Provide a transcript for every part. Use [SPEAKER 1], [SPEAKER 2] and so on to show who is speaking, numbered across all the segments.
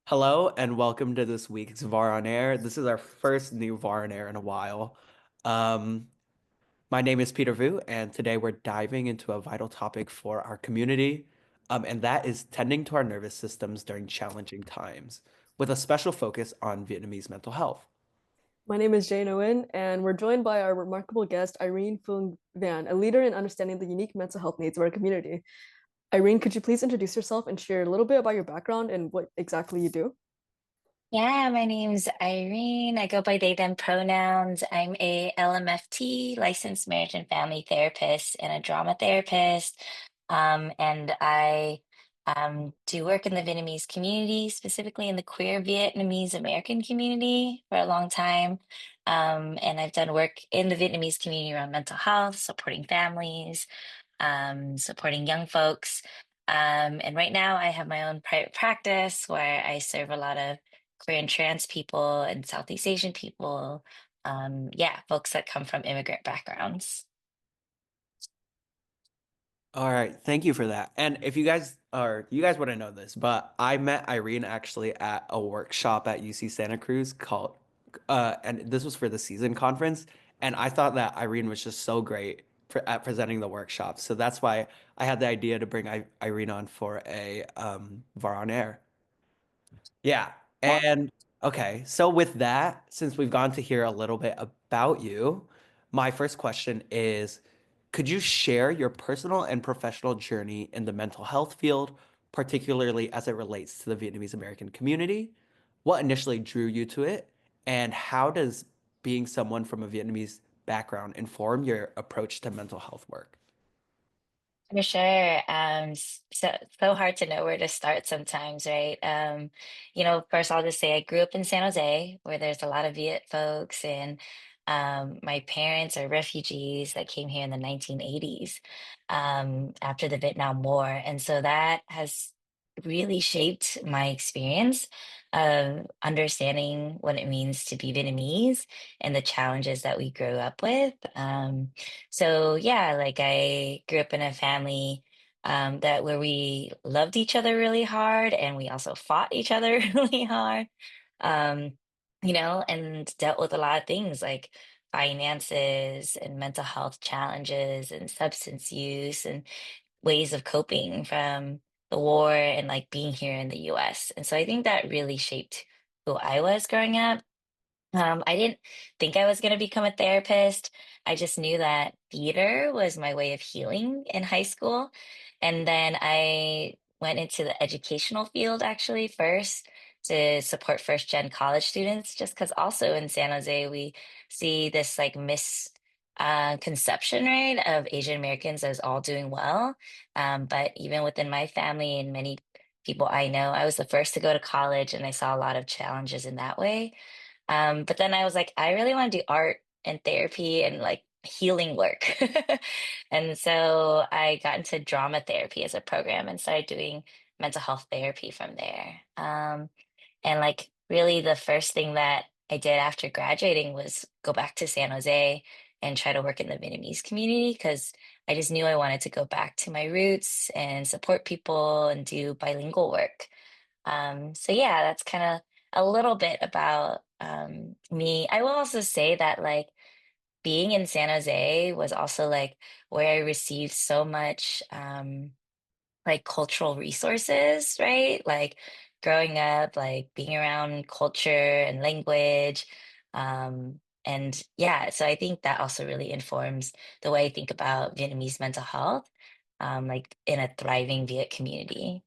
[SPEAKER 1] Hello and welcome to this week's VAR on Air. This is our first new VAR on Air in a while. Um, my name is Peter Vu, and today we're diving into a vital topic for our community, and that is tending to our nervous systems during challenging times, with a special focus on Vietnamese mental health.
[SPEAKER 2] My name is Jane Owen, and we're joined by our remarkable guest, Irene Phuong Van, a leader in understanding the unique mental health needs of our community. Irene, could you please introduce yourself and share a little bit about your background and what exactly you do?
[SPEAKER 3] Yeah, my name's Irene. I go by they, them pronouns. I'm a LMFT, licensed marriage and family therapist and a drama therapist. And I do work in the Vietnamese community, specifically in the queer Vietnamese American community for a long time. And I've done work in the Vietnamese community around mental health, supporting families, supporting young folks. And right now, I have my own private practice where I serve a lot of queer and trans people and Southeast Asian people. Yeah, folks that come from immigrant backgrounds.
[SPEAKER 1] All right, thank you for that. And if you guys wouldn't know this, but I met Irene actually at a workshop at UC Santa Cruz called, and this was for the season conference. And I thought that Irene was just so great at presenting the workshop. So that's why I had the idea to bring Irene on for a VAR on Air. Yeah.
[SPEAKER 3] Yeah.
[SPEAKER 1] And okay, so with that, since we've gone to hear a little bit about you, my first question is, could you share your personal and professional journey in the mental health field, particularly as it relates to the Vietnamese American community? What initially drew you to it, and how does being someone from a Vietnamese background inform your approach to mental health work?
[SPEAKER 3] For sure. So hard to know where to start sometimes, right? First I'll just say I grew up in San Jose, where there's a lot of Viet folks, and my parents are refugees that came here in the 1980s after the Vietnam War, and so that has really shaped my experience of understanding what it means to be Vietnamese and the challenges that we grew up with. So yeah, like I grew up in a family that where we loved each other really hard and we also fought each other really hard. Um, and dealt with a lot of things like finances and mental health challenges and substance use and ways of coping from the war and like being here in the US. And so I think that really shaped who I was growing up. I didn't think I was going to become a therapist. I just knew that theater was my way of healing in high school. And then I went into the educational field actually first to support first gen college students, just because also in San Jose, we see this like conception, right, of Asian Americans as all doing well. But even within my family and many people I know, I was the first to go to college and I saw a lot of challenges in that way. But then I was like, I really want to do art and therapy and like healing work. And so I got into drama therapy as a program and started doing mental health therapy from there. And like really the first thing that I did after graduating was go back to San Jose and try to work in the Vietnamese community because I just knew I wanted to go back to my roots and support people and do bilingual work. So yeah, that's kind of a little bit about me. I will also say that like being in San Jose was also like where I received so much like cultural resources, right? Like growing up, like being around culture and language. And yeah, so I think that also really informs the way I think about Vietnamese mental health, like in a thriving Viet community.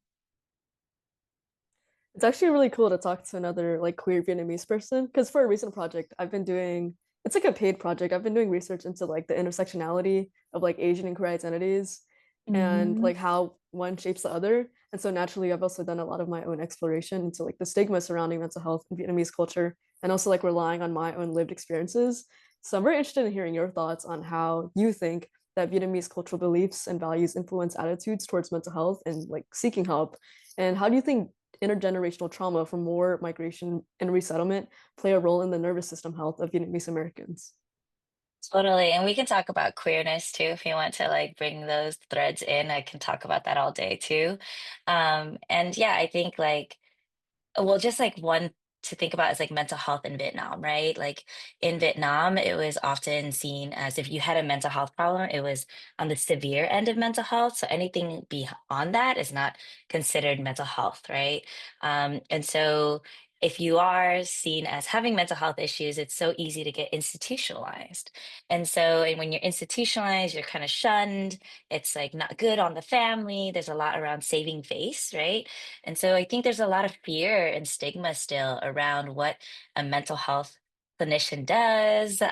[SPEAKER 2] It's actually really cool to talk to another like queer Vietnamese person because for a recent project, I've been doing it's like a paid project. I've been doing research into like the intersectionality of like Asian and queer identities and
[SPEAKER 3] Mhm.
[SPEAKER 2] like how one shapes the other. And so naturally, I've also done a lot of my own exploration into like the stigma surrounding mental health in Vietnamese culture and also like relying on my own lived experiences. So I'm very interested in hearing your thoughts on how you think that Vietnamese cultural beliefs and values influence attitudes towards mental health and like seeking help. And how do you think intergenerational trauma from war, migration, and resettlement play a role in the nervous system health of Vietnamese Americans?
[SPEAKER 3] Totally. And we can talk about queerness too if you want to like bring those threads in. I can talk about that all day too. And yeah, I think like Well, just like one to think about is like mental health in Vietnam, right? Like in Vietnam, it was often seen as if you had a mental health problem, it was on the severe end of mental health. So anything beyond that is not considered mental health, right? And so if you are seen as having mental health issues, it's so easy to get institutionalized. And when you're institutionalized, you're kind of shunned. It's like not good on the family. There's a lot around saving face, right? And so I think there's a lot of fear and stigma still around what a mental health clinician does,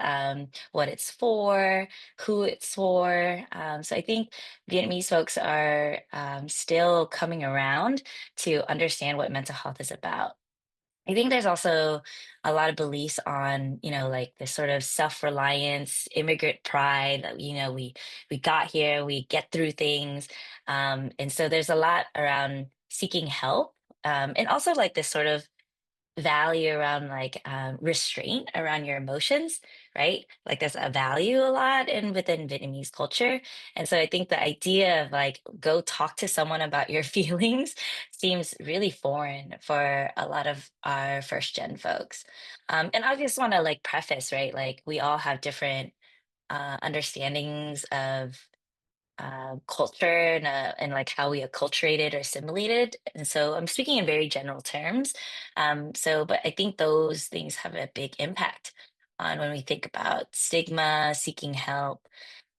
[SPEAKER 3] what it's for, who it's for. So I think Vietnamese folks are still coming around to understand what mental health is about. I think there's also a lot of beliefs on, like this sort of self-reliance, immigrant pride that, we got here, we get through things. And so there's a lot around seeking help. And also like this sort of value around like restraint around your emotions, right? Like there's a value a lot in within Vietnamese culture. And so I think the idea of like go talk to someone about your feelings seems really foreign for a lot of our first gen folks. And I just want to like preface, right? Like we all have different understandings of culture and like how we acculturated or assimilated. And so I'm speaking in very general terms. But I think those things have a big impact on when we think about stigma, seeking help.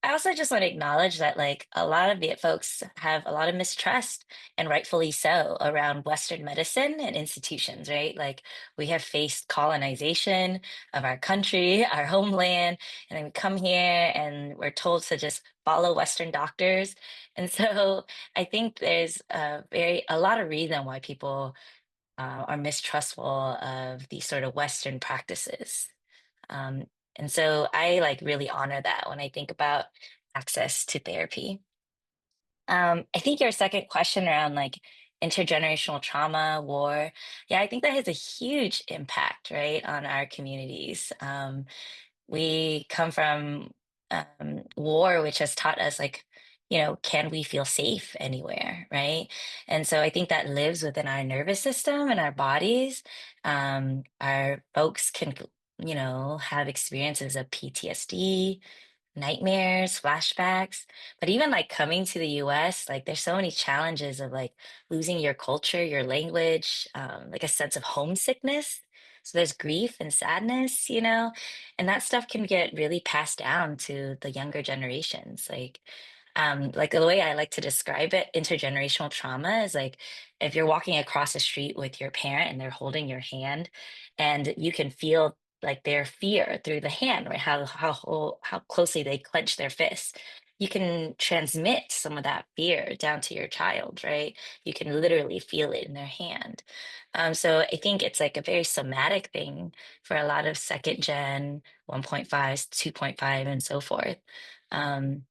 [SPEAKER 3] I also just want to acknowledge that like a lot of Viet folks have a lot of mistrust, and rightfully so, around Western medicine and institutions, right? Like we have faced colonization of our country, our homeland, and then we come here and we're told to just follow Western doctors. And so I think there's a lot of reason why people are mistrustful of these sort of Western practices. Um, and so I like really honor that when I think about access to therapy. I think your second question around like intergenerational trauma, war, yeah, I think that has a huge impact, right, on our communities. We come from war, which has taught us like, can we feel safe anywhere, right? And so I think that lives within our nervous system and our bodies. Our folks can, have experiences of PTSD, nightmares, flashbacks. But even like coming to the US, like there's so many challenges of like losing your culture, your language, like a sense of homesickness. So there's grief and sadness, and that stuff can get really passed down to the younger generations. Like the way I like to describe it, intergenerational trauma is like if you're walking across the street with your parent and they're holding your hand, and you can feel like their fear through the hand, right? How closely they clench their fists. You can transmit some of that fear down to your child, right? You can literally feel it in their hand. So I think it's like a very somatic thing for a lot of second gen 1.5s, 2.5, and so forth. Um,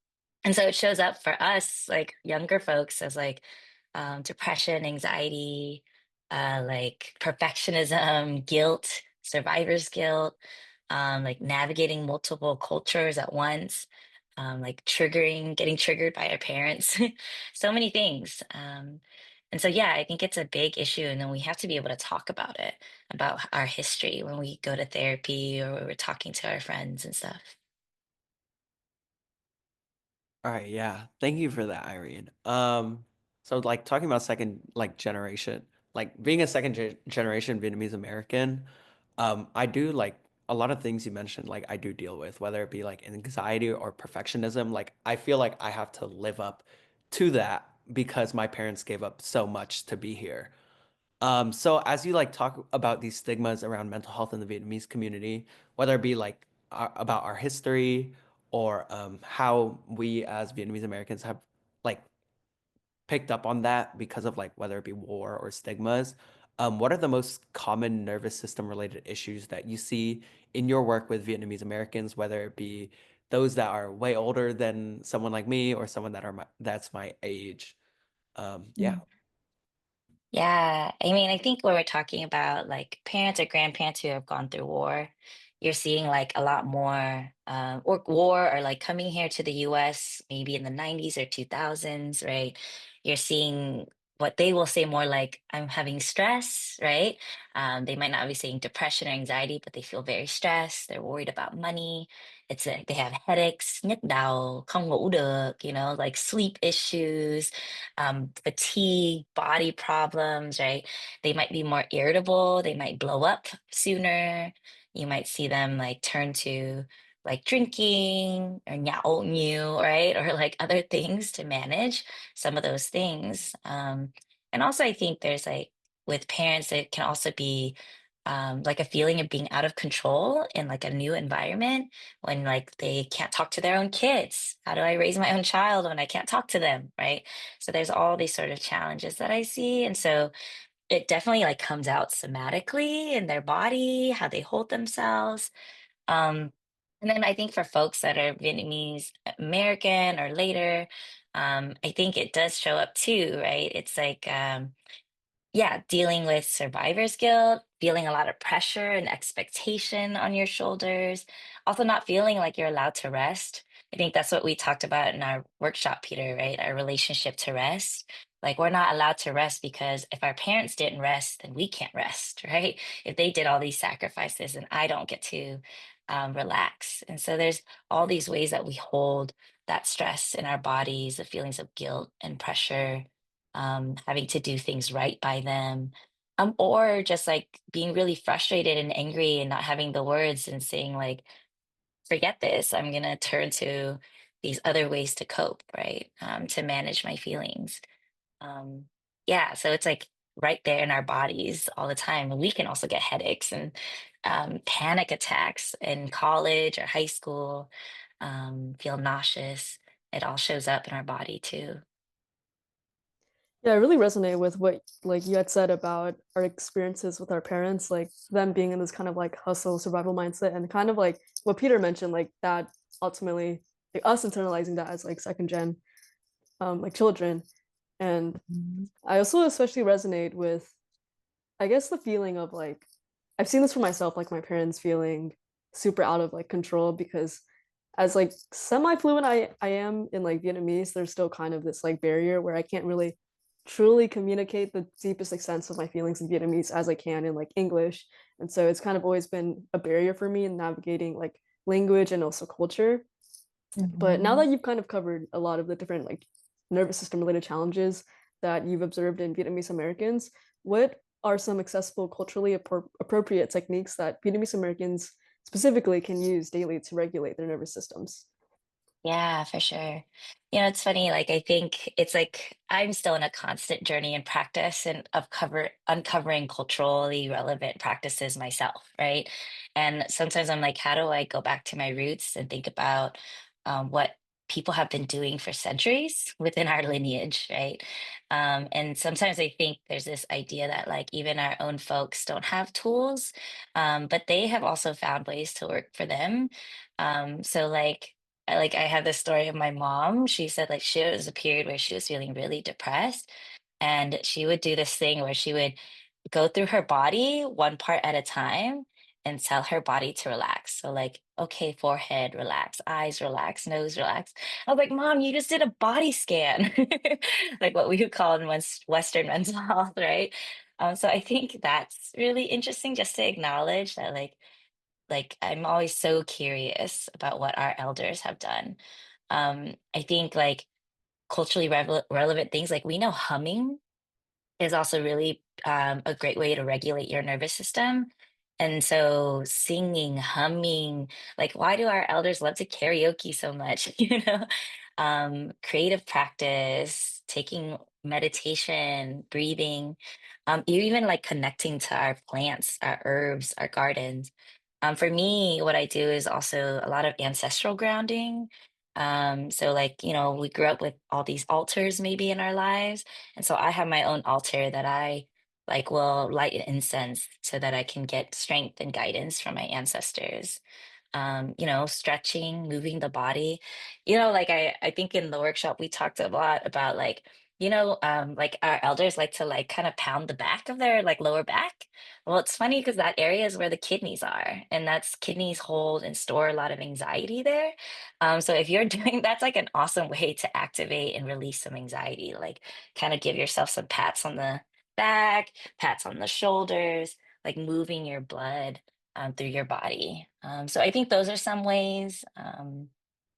[SPEAKER 3] and so it shows up for us, like younger folks, as like depression, anxiety, like perfectionism, guilt, survivor's guilt, like navigating multiple cultures at once, like getting triggered by our parents, so many things. And so, yeah, I think it's a big issue. And then we have to be able to talk about it, about our history when we go to therapy or when we're talking to our friends and stuff.
[SPEAKER 1] All right, yeah. Thank you for that, Irene. So like talking about second like generation, like being a generation Vietnamese American, I do like a lot of things you mentioned, like I do deal with, whether it be like anxiety or perfectionism. Like I feel like I have to live up to that because my parents gave up so much to be here. So as you like talk about these stigmas around mental health in the Vietnamese community, whether it be like about our history or how we as Vietnamese Americans have like picked up on that because of like whether it be war or stigmas, what are the most common nervous system related issues that you see in your work with Vietnamese Americans, whether it be those that are way older than someone like me or someone that's my age? Yeah.
[SPEAKER 3] Yeah, I mean, I think when we're talking about like parents or grandparents who have gone through war, you're seeing like a lot more or war or like coming here to the US maybe in the 90s or 2000s, right? You're seeing what they will say more like, I'm having stress, right? They might not be saying depression or anxiety, but they feel very stressed. They're worried about money. It's like they have headaches, nhức đầu, không ngủ được, like sleep issues, fatigue, body problems, right? They might be more irritable. They might blow up sooner. You might see them like turn to like drinking or nhậu nhiều, right? Or like other things to manage some of those things. And also, I think there's like with parents, it can also be like a feeling of being out of control in like a new environment when like they can't talk to their own kids. How do I raise my own child when I can't talk to them, right? So there's all these sort of challenges that I see. And so it definitely like comes out somatically in their body, how they hold themselves. Um, and then I think for folks that are Vietnamese American or later, I think it does show up too, right? It's like, yeah, dealing with survivor's guilt, feeling a lot of pressure and expectation on your shoulders, also not feeling like you're allowed to rest. I think that's what we talked about in our workshop, Peter, right? Our relationship to rest. Like, we're not allowed to rest because if our parents didn't rest, then we can't rest, right? If they did all these sacrifices and I don't get to relax. And so there's all these ways that we hold that stress in our bodies, the feelings of guilt and pressure, having to do things right by them, or just like being really frustrated and angry and not having the words and saying like, "Forget this. I'm gonna turn to these other ways to cope, right? To manage my feelings." Um, yeah, so it's like right there in our bodies all the time. And we can also get headaches and panic attacks in college or high school, feel nauseous. It all shows up in our body too.
[SPEAKER 2] Yeah, I really resonate with what like you had said about our experiences with our parents, like them being in this kind of like hustle survival mindset, and kind of like what Peter mentioned, like that ultimately like us internalizing that as like second gen like children. And
[SPEAKER 3] Mhm.
[SPEAKER 2] I also especially resonate with I guess the feeling of like I've seen this for myself, like my parents feeling super out of like control because as like semi-fluent I am in like Vietnamese, there's still kind of this like barrier where I can't really truly communicate the deepest extents of my feelings in Vietnamese as I can in like English. And so it's kind of always been a barrier for me in navigating like language and also culture. But now
[SPEAKER 3] Mhm.
[SPEAKER 2] that you've kind of covered a lot of the different like nervous system related challenges that you've observed in Vietnamese Americans, what are some accessible culturally appropriate techniques that Vietnamese Americans specifically can use daily to regulate their nervous systems?
[SPEAKER 3] Yeah, for sure. It's funny, like I think it's like I'm still in a constant journey and practice and of uncovering culturally relevant practices myself, right? And sometimes I'm like, how do I go back to my roots and think about what people have been doing for centuries within our lineage, right? And sometimes I think there's this idea that like even our own folks don't have tools, but they have also found ways to work for them. So like I have this story of my mom. She said like she was a period where she was feeling really depressed, and she would do this thing where she would go through her body one part at a time and tell her body to relax. So like, okay, forehead, relax, eyes, relax, nose, relax. I was like, Mom, you just did a body scan, like what we would call in Western mental health, right? So I think that's really interesting just to acknowledge that like I'm always so curious about what our elders have done. I think like culturally relevant things like we know humming is also really a great way to regulate your nervous system. And so singing, humming, like why do our elders love to karaoke so much? Creative practice, taking meditation, breathing, even like connecting to our plants, our herbs, our gardens. For me, what I do is also a lot of ancestral grounding. So like, we grew up with all these altars maybe in our lives. And so I have my own altar that I like will light incense so that I can get strength and guidance from my ancestors. Stretching, moving the body. Like I think in the workshop we talked a lot about like like our elders like to like kind of pound the back of their like lower back. Well, it's funny because that area is where the kidneys are, and that's kidneys hold and store a lot of anxiety there. So if you're doing that's like an awesome way to activate and release some anxiety, like kind of give yourself some pats on the back, pats on the shoulders, like moving your blood through your body. So I think those are some ways.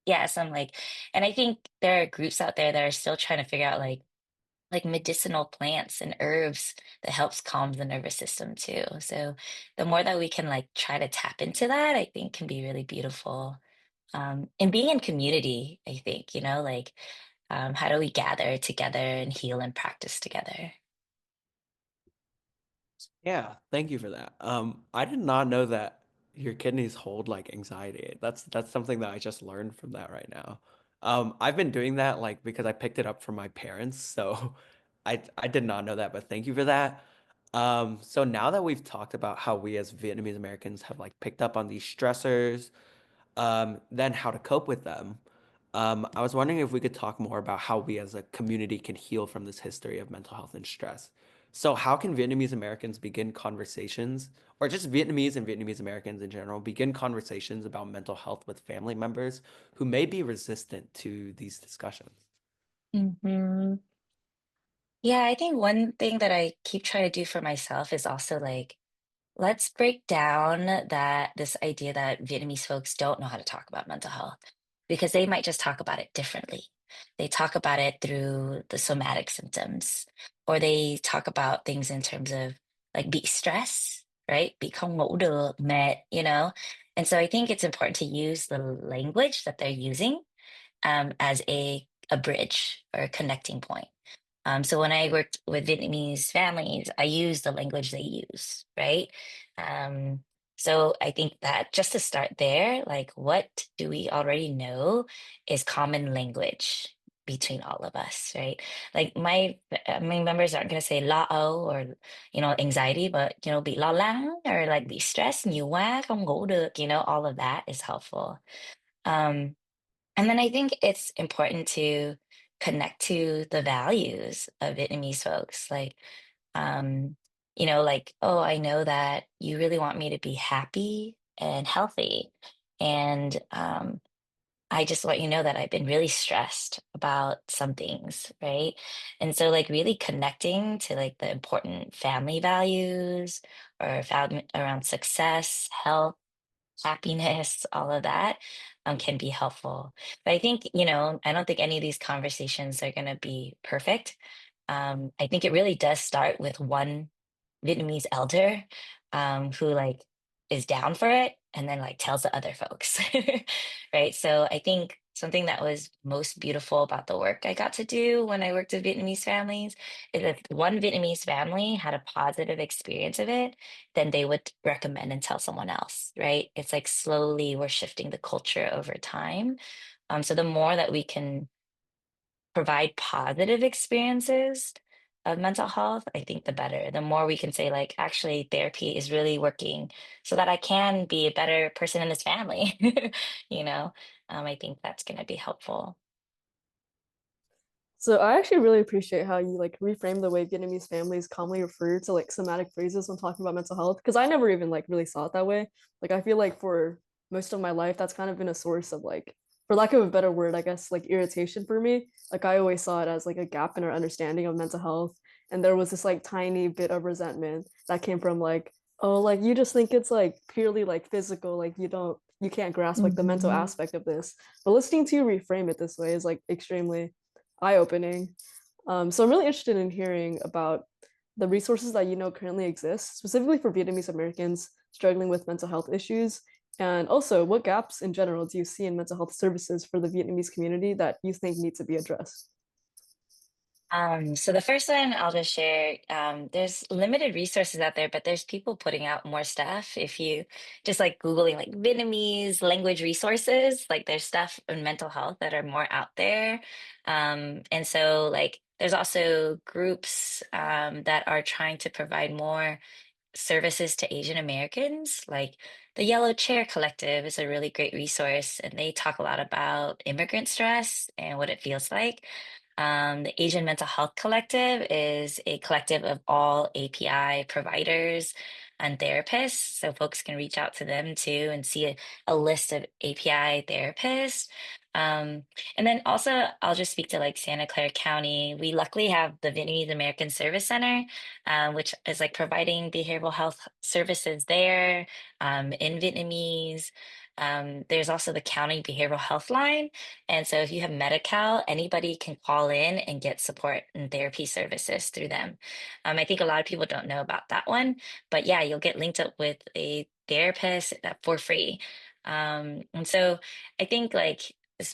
[SPEAKER 3] Yeah, some like, and I think there are groups out there that are still trying to figure out like medicinal plants and herbs that helps calm the nervous system too. So the more that we can like try to tap into that, I think can be really beautiful. And being in community, I think, like how do we gather together and heal and practice together?
[SPEAKER 1] Yeah, thank you for that. I did not know that your kidneys hold like anxiety. That's something that I just learned from that right now. I've been doing that like because I picked it up from my parents, so I did not know that, but thank you for that. So now that we've talked about how we as Vietnamese Americans have like picked up on these stressors, then how to cope with them. I was wondering if we could talk more about how we as a community can heal from this history of mental health and stress. So, how can Vietnamese Americans begin conversations, or just Vietnamese and Vietnamese Americans in general, begin conversations about mental health with family members who may be resistant to these discussions?
[SPEAKER 3] Hmm. Yeah, I think one thing that I keep trying to do for myself is also like, let's break down that this idea that Vietnamese folks don't know how to talk about mental health because they might just talk about it differently. They talk about it through the somatic symptoms, or they talk about things in terms of like bị stress, right? Bị không ngủ được, mệt, And so I think it's important to use the language that they're using as a bridge or a connecting point. So when I worked with Vietnamese families, I use the language they use, right? Um, so I think that just to start there, like what do we already know is common language between all of us, right? Like my members aren't going to say lo âu or anxiety, but bị lo lắng or like bị stress nhiều quá không ngủ được, all of that is helpful. Um, and then I think it's important to connect to the values of Vietnamese folks. Like, oh, I know that you really want me to be happy and healthy. And I just want you to know that I've been really stressed about some things, right? And so, like, really connecting to like the important family values or around success, health, happiness, all of that can be helpful. But I think, I don't think any of these conversations are going to be perfect. I think it really does start with one Vietnamese elder who like is down for it and then like tells the other folks. Right. So I think something that was most beautiful about the work I got to do when I worked with Vietnamese families is if one Vietnamese family had a positive experience of it, then they would recommend and tell someone else. Right. It's like slowly we're shifting the culture over time. So the more that we can provide positive experiences of mental health, I think the better. The more we can say, like, actually, therapy is really working so that I can be a better person in this family, you know, I think that's going to be helpful.
[SPEAKER 2] So I actually really appreciate how you like reframe the way Vietnamese families commonly refer to like somatic phrases when talking about mental health. Because I never even like really saw it that way. Like I feel like for most of my life, that's kind of been a source of like, for lack of a better word, I guess like irritation for me. Like I always saw it as like a gap in our understanding of mental health. And there was this like tiny bit of resentment that came from like, oh, like you just think it's like purely like physical, like you can't grasp like the mental
[SPEAKER 3] Hmm.
[SPEAKER 2] aspect of this. But listening to you reframe it this way is like extremely eye-opening. So I'm really interested in hearing about the resources that you know currently exist, specifically for Vietnamese Americans struggling with mental health issues. And also, what gaps in general do you see in mental health services for the Vietnamese community that you think need to be addressed?
[SPEAKER 3] So the first one I'll just share, there's limited resources out there, but there's people putting out more stuff. If you just like Googling like Vietnamese language resources, like there's stuff in mental health that are more out there. And so like there's also groups that are trying to provide more services to Asian Americans. Like the Yellow Chair Collective is a really great resource, and they talk a lot about immigrant stress and what it feels like. The Asian Mental Health Collective is a collective of all API providers and therapists. So folks can reach out to them too and see a list of API therapists. Um, and then also, I'll just speak to like Santa Clara County. We luckily have the Vietnamese American Service Center, which is like providing behavioral health services there in Vietnamese. There's also the county behavioral health line. And so if you have Medi-Cal, anybody can call in and get support and therapy services through them. I think a lot of people don't know about that one, but yeah, you'll get linked up with a therapist for free. And so I think like,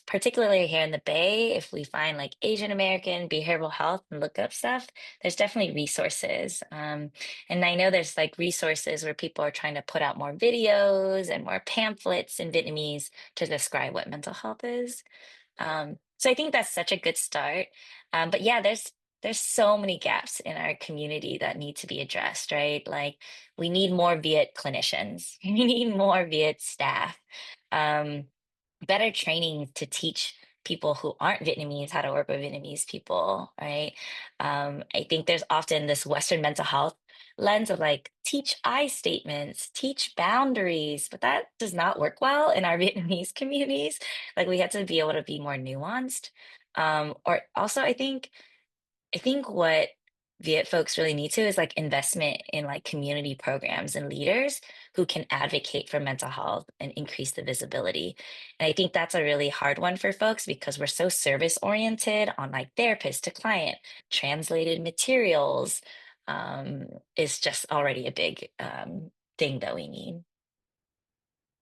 [SPEAKER 3] particularly here in the Bay, if we find like Asian American behavioral health and look up stuff, there's definitely resources. And I know there's like resources where people are trying to put out more videos and more pamphlets in Vietnamese to describe what mental health is. So I think that's such a good start. But yeah, there's so many gaps in our community that need to be addressed, right? Like we need more Viet clinicians, we need more Viet staff, um, better training to teach people who aren't Vietnamese how to work with Vietnamese people, right? I think there's often this Western mental health lens of like teach I statements, teach boundaries, but that does not work well in our Vietnamese communities. Like we have to be able to be more nuanced. Or also, I think what Viet folks really need to is like investment in like community programs and leaders who can advocate for mental health and increase the visibility. And I think that's a really hard one for folks because we're so service oriented on like therapist to client, translated materials is just already a big thing that we need.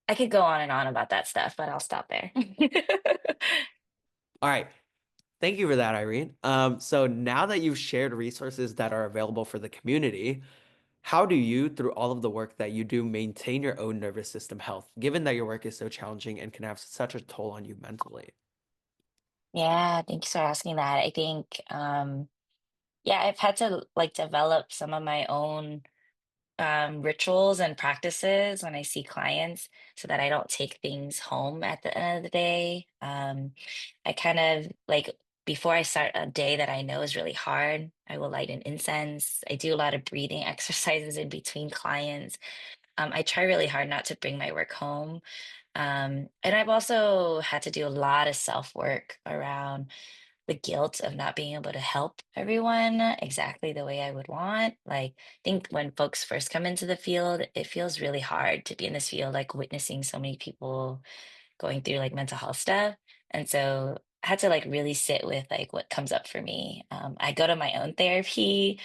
[SPEAKER 3] I could go on and on about that stuff, but I'll stop there.
[SPEAKER 1] All right. Thank you for that, Irene. So now that you've shared resources that are available for the community, how do you, through all of the work that you do, maintain your own nervous system health, given that your work is so challenging and can have such a toll on you mentally?
[SPEAKER 3] Yeah, thanks for asking that. I think yeah, I've had to like develop some of my own rituals and practices when I see clients so that I don't take things home at the end of the day. I kind of like before I start a day that I know is really hard, I will light an incense. I do a lot of breathing exercises in between clients. I try really hard not to bring my work home. And I've also had to do a lot of self work around the guilt of not being able to help everyone exactly the way I would want. Like, I think when folks first come into the field, it feels really hard to be in this field, like witnessing so many people going through like mental health stuff. And so I had to like really sit with like what comes up for me. I go to my own therapy,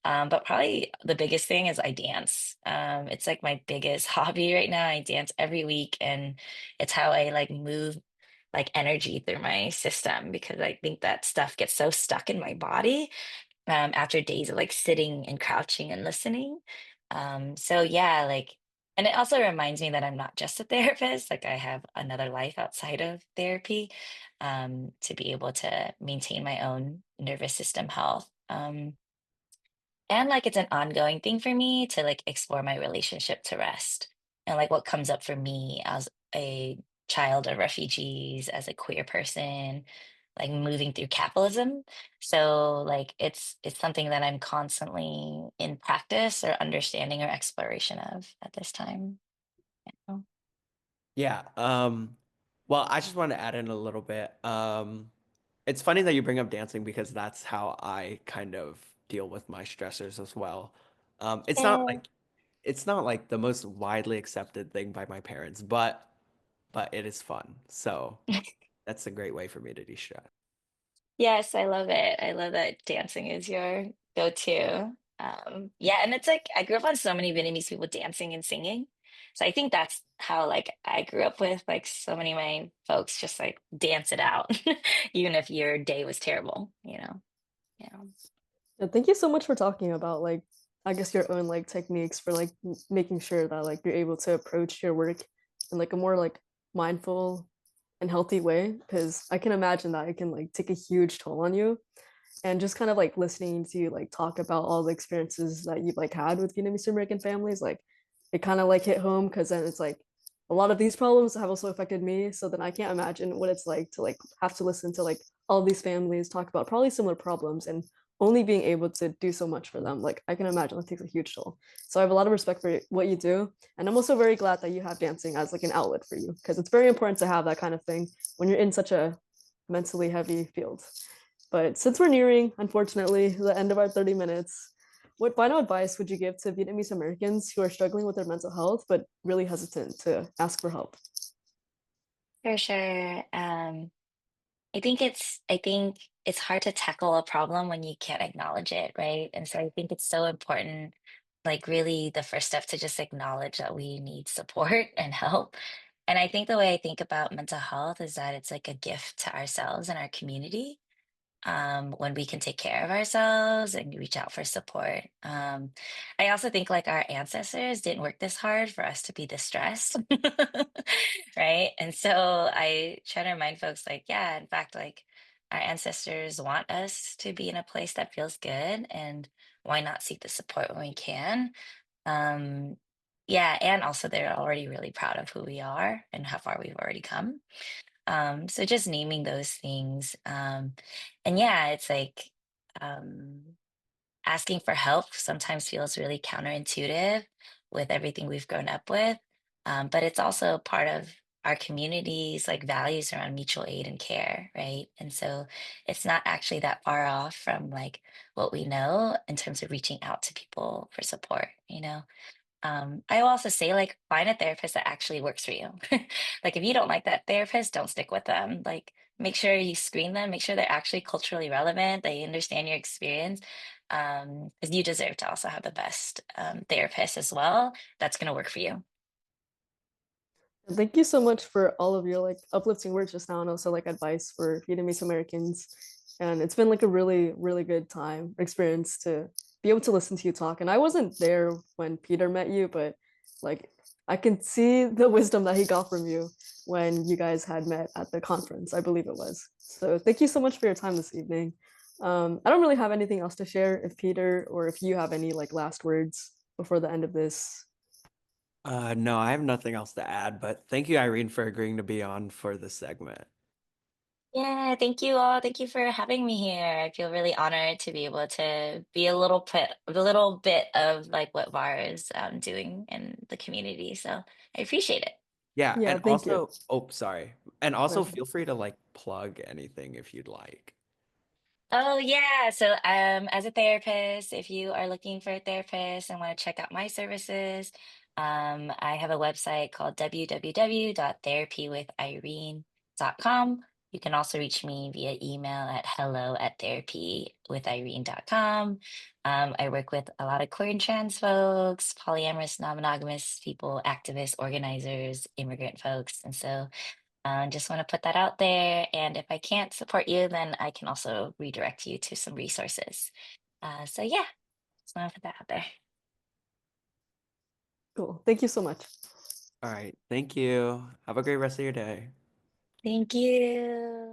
[SPEAKER 3] but probably the biggest thing is I dance. It's like my biggest hobby right now. I dance every week, and it's how I like move like energy through my system because I think that stuff gets so stuck in my body after days of like sitting and crouching and listening. So yeah, like, and it also reminds me that I'm not just a therapist, like I have another life outside of therapy to be able to maintain my own nervous system health. And like it's an ongoing thing for me to like explore my relationship to rest and like what comes up for me as a child of refugees, as a queer person, like moving through capitalism. So like it's something that I'm constantly in practice or understanding or exploration of at this time. Oh.
[SPEAKER 1] Yeah. Well, I just want to add in a little bit. It's funny that you bring up dancing because that's how I kind of deal with my stressors as well. It's not
[SPEAKER 3] Yeah.
[SPEAKER 1] like it's not like the most widely accepted thing by my parents, but it is fun. So that's a great way for me to de-stress.
[SPEAKER 3] Yes, I love it. I love that dancing is your go-to. Yeah, and it's like I grew up on so many Vietnamese people dancing and singing. So I think that's how like I grew up with like so many of my folks just like dance it out, even if your day was terrible, you know. Yeah.
[SPEAKER 2] And thank you so much for talking about like I guess your own like techniques for like making sure that like you're able to approach your work in like a more like mindful and healthy way because I can imagine that it can like take a huge toll on you. And just kind of like listening to you like talk about all the experiences that you've like had with Vietnamese American families, like it kind of like hit home because then it's like a lot of these problems have also affected me. So then I can't imagine what it's like to like have to listen to like all these families talk about probably similar problems and only being able to do so much for them. Like I can imagine that takes a huge toll. So I have a lot of respect for what you do. And I'm also very glad that you have dancing as like an outlet for you because it's very important to have that kind of thing when you're in such a mentally heavy field. But since we're nearing, unfortunately, the end of our 30 minutes, what final advice would you give to Vietnamese Americans who are struggling with their mental health but really hesitant to ask for help?
[SPEAKER 3] For sure. I think it's hard to tackle a problem when you can't acknowledge it, right? And so I think it's so important, like really the first step to just acknowledge that we need support and help. And I think the way I think about mental health is that it's like a gift to ourselves and our community, when we can take care of ourselves and reach out for support. I also think like our ancestors didn't work this hard for us to be this stressed, right? And so I try to remind folks like, yeah, in fact, like our ancestors want us to be in a place that feels good, and why not seek the support when we can? Um, yeah, and also they're already really proud of who we are and how far we've already come. So just naming those things. And yeah, it's like um, asking for help sometimes feels really counterintuitive with everything we've grown up with. But it's also part of our community's like values around mutual aid and care, right? And so it's not actually that far off from like what we know in terms of reaching out to people for support, you know? I will also say, like, find a therapist that actually works for you. Like, if you don't like that therapist, don't stick with them. Like, make sure you screen them, make sure they're actually culturally relevant, they understand your experience, because you deserve to also have the best therapist as well. That's going to work for you.
[SPEAKER 2] And thank you so much for all of your like uplifting words just now and also like advice for Vietnamese Americans. And it's been like a really, really good time experience to be able to listen to you talk. And I wasn't there when Peter met you, but like I can see the wisdom that he got from you when you guys had met at the conference, I believe it was. So thank you so much for your time this evening. I don't really have anything else to share if Peter or if you have any like last words before the end of this.
[SPEAKER 1] No, I have nothing else to add, but thank you, Irene, for agreeing to be on for this segment.
[SPEAKER 3] Yeah, thank you all. Thank you for having me here. I feel really honored to be able to be a little bit of like what VAR is doing in the community. So I appreciate it.
[SPEAKER 1] Yeah,
[SPEAKER 2] Yeah,
[SPEAKER 1] and
[SPEAKER 2] thank you.
[SPEAKER 1] also, oh, sorry. And also
[SPEAKER 2] No.
[SPEAKER 1] feel free to like plug anything if you'd like.
[SPEAKER 3] Oh yeah. So as a therapist, if you are looking for a therapist and want to check out my services, I have a website called www.therapywithirene.com. You can also reach me via email at hello@therapywithirene.com. I work with a lot of queer and trans folks, polyamorous, non-monogamous people, activists, organizers, immigrant folks. And so just want to put that out there. And if I can't support you, then I can also redirect you to some resources. So yeah, just want to put that out there.
[SPEAKER 2] Cool. Thank you so much.
[SPEAKER 1] All right. Thank you. Have a great rest of your day.
[SPEAKER 3] Thank you.